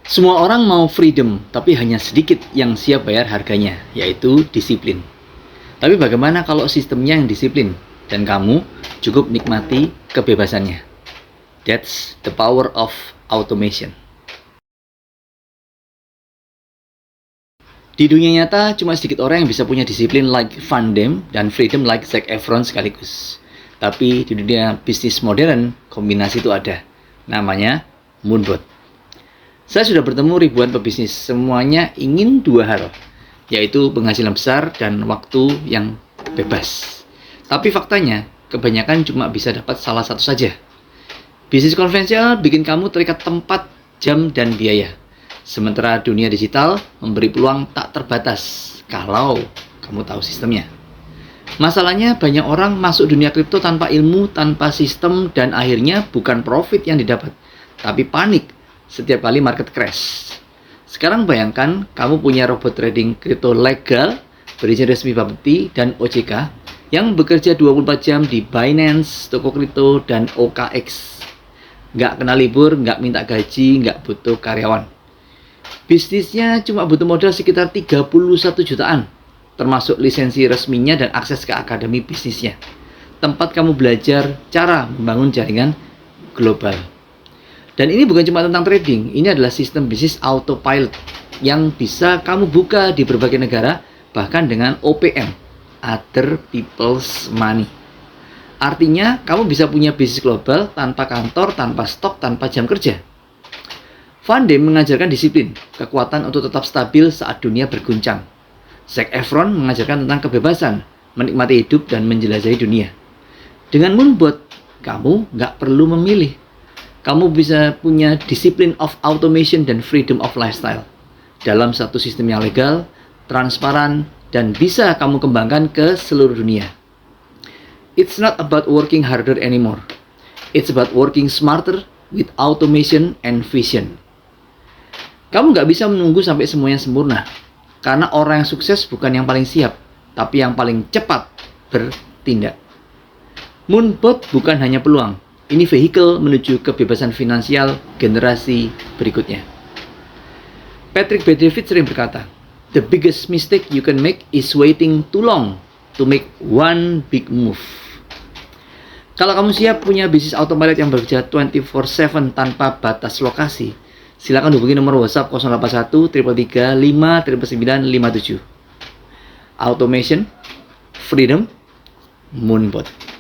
Semua orang mau freedom, tapi hanya sedikit yang siap bayar harganya, yaitu disiplin. Tapi bagaimana kalau sistemnya yang disiplin, dan kamu cukup nikmati kebebasannya? That's the power of automation. Di dunia nyata, cuma sedikit orang yang bisa punya disiplin like Van Damme dan freedom like Zac Efron sekaligus. Tapi di dunia bisnis modern, kombinasi itu ada. Namanya Moonbot. Saya sudah bertemu ribuan pebisnis, semuanya ingin dua hal, yaitu penghasilan besar dan waktu yang bebas. Tapi faktanya, kebanyakan cuma bisa dapat salah satu saja. Bisnis konvensional bikin kamu terikat tempat, jam, dan biaya. Sementara dunia digital memberi peluang tak terbatas kalau kamu tahu sistemnya. Masalahnya banyak orang masuk dunia kripto tanpa ilmu, tanpa sistem, dan akhirnya bukan profit yang didapat, tapi panik setiap kali market crash. Sekarang bayangkan kamu punya robot trading kripto legal berizin resmi Bapepti dan OJK yang bekerja 24 jam di Binance, Toko Kripto, dan OKX. Nggak kena libur, nggak minta gaji, nggak butuh karyawan. Bisnisnya cuma butuh modal sekitar 31 jutaan, termasuk lisensi resminya dan akses ke akademi bisnisnya. Tempat kamu belajar cara membangun jaringan global. Dan ini bukan cuma tentang trading, ini adalah sistem bisnis autopilot yang bisa kamu buka di berbagai negara, bahkan dengan OPM, Other People's Money. Artinya, kamu bisa punya bisnis global tanpa kantor, tanpa stok, tanpa jam kerja. Van Damme mengajarkan disiplin, kekuatan untuk tetap stabil saat dunia berguncang. Zac Efron mengajarkan tentang kebebasan, menikmati hidup dan menjelajahi dunia. Dengan Moonbot, kamu nggak perlu memilih. Kamu bisa punya disiplin of automation dan freedom of lifestyle dalam satu sistem yang legal, transparan, dan bisa kamu kembangkan ke seluruh dunia. It's not about working harder anymore. It's about working smarter with automation and vision. Kamu nggak bisa menunggu sampai semuanya sempurna, karena orang yang sukses bukan yang paling siap, tapi yang paling cepat bertindak. Moonbot bukan hanya peluang, ini vehikel menuju kebebasan finansial generasi berikutnya. Patrick B. David sering berkata, "The biggest mistake you can make is waiting too long to make one big move." Kalau kamu siap punya bisnis autopilot yang bekerja 24/7 tanpa batas lokasi, silakan hubungi nomor WhatsApp 081 333 59957. Automation, freedom, Moonbot.